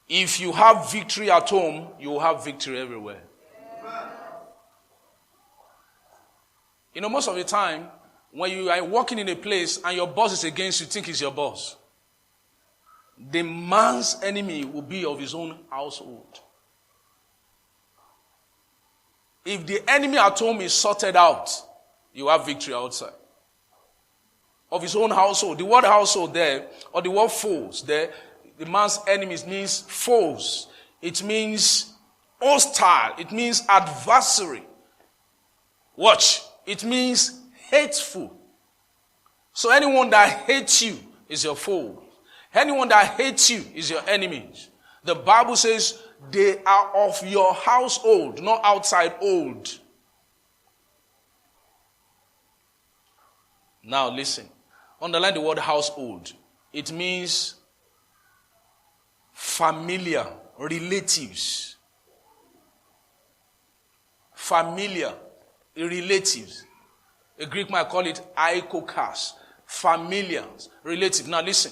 If you have victory at home, you will have victory everywhere. You know, most of the time, when you are working in a place and your boss is against you, think he's your boss. The man's enemy will be of his own household. If the enemy at home is sorted out, you have victory outside. Of his own household. The word household there, or the word foes there, the man's enemies means foes. It means hostile. It means adversary. Watch. It means hateful. So anyone that hates you is your foe. Anyone that hates you is your enemy. The Bible says they are of your household, not outside old. Now listen. Underline the word household. It means familiar, relatives. Familiar, relatives. A Greek might call it aikokos. Familiars, relatives. Now listen.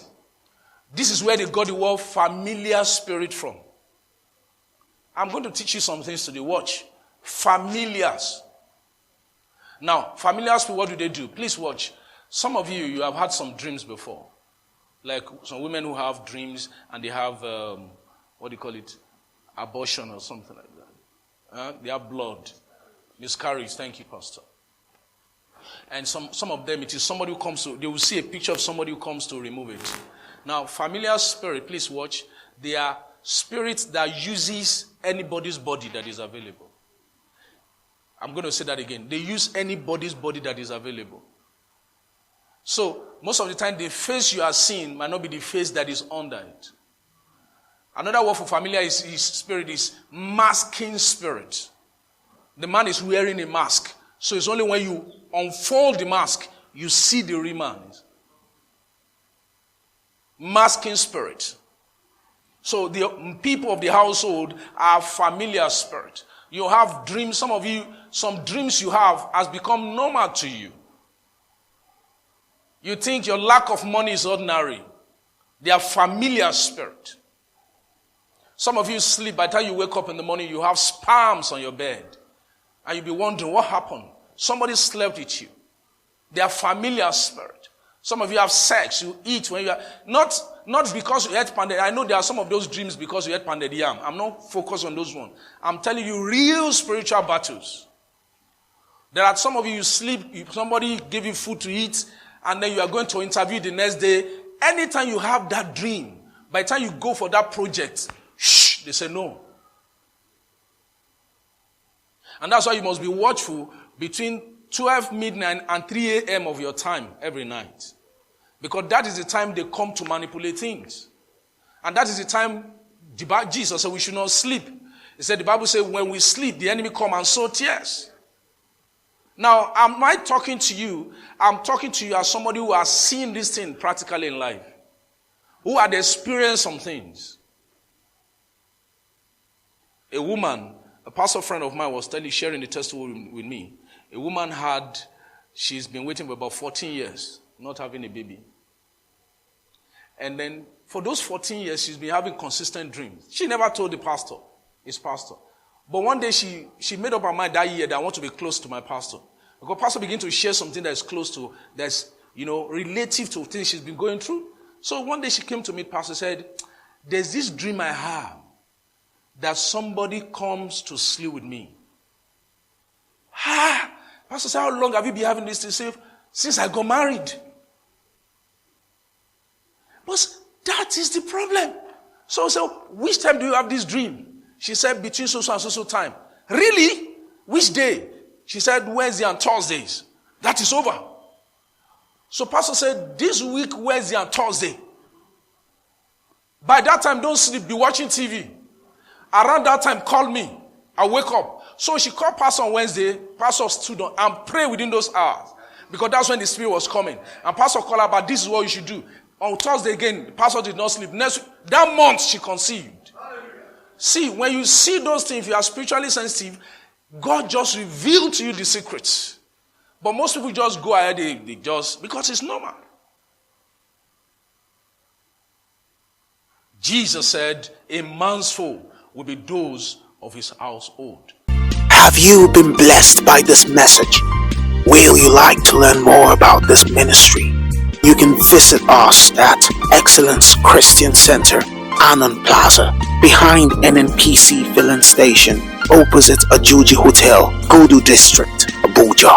This is where they got the word familiar spirit from. I'm going to teach you some things today. Watch. Familiars. Now, familiars, what do they do? Please watch. Some of you have had some dreams before. Like some women who have dreams and they have, abortion or something like that. They have blood. Miscarriage. Thank you, Pastor. And some of them, it is somebody who comes to, they will see a picture of somebody who comes to remove it. Now, familiar spirit, please watch. They are spirits that uses anybody's body that is available. I'm going to say that again. They use anybody's body that is available. So, most of the time, the face you are seeing might not be the face that is under it. Another word for familiar spirit is masking spirit. The man is wearing a mask. So it's only when you unfold the mask, you see the real man. Masking spirit. So the people of the household are familiar spirit. You have dreams. Some of you, some dreams you have has become normal to you. You think your lack of money is ordinary. They are familiar spirit. Some of you sleep. By the time you wake up in the morning, you have spams on your bed. And you'll be wondering, what happened? Somebody slept with you. They are familiar spirit. Some of you have sex. You eat when you are... Not because you ate pounded. I know there are some of those dreams because you ate pounded yam. I'm not focused on those ones. I'm telling you real spiritual battles. There are some of you sleep, somebody give you food to eat, and then you are going to interview the next day. Anytime you have that dream, by the time you go for that project, they say no. And that's why you must be watchful between 12 midnight and 3 a.m. of your time every night. Because that is the time they come to manipulate things. And that is the time Jesus said we should not sleep. He said, the Bible says when we sleep, the enemy come and sow tears. Now, am I talking to you? I'm talking to you as somebody who has seen this thing practically in life. Who had experienced some things. A woman, a pastor friend of mine was sharing the testimony with me. A woman she's been waiting for about 14 years, not having a baby. And then for those 14 years, she's been having consistent dreams. She never told his pastor. But one day she made up her mind that year that I want to be close to my pastor. Because pastor began to share something that is close to, that's, relative to things she's been going through. So one day she came to meet pastor and said, there's this dream I have that somebody comes to sleep with me. Pastor said, how long have you been having this? She said, since I got married. But that is the problem. So which time do you have this dream? She said, between so and so time. Really? Which day? She said, Wednesday and Thursdays. That is over. So pastor said, this week, Wednesday and Thursday. By that time, don't sleep, be watching TV. Around that time, call me. I wake up. So she called pastor on Wednesday. Pastor stood on and prayed within those hours. Because that's when the spirit was coming. And pastor called her, but this is what you should do. On Thursday again, the pastor did not sleep. That month, she conceived. See, when you see those things, if you are spiritually sensitive, God just revealed to you the secrets. But most people just go ahead, they just, because it's normal. Jesus said, a man's foe will be those of his household. Have you been blessed by this message? Will you like to learn more about this ministry? You can visit us at Excellence Christian Center, Anon Plaza, behind NNPC filling station, opposite Ajuji Hotel, Gudu District, Abuja.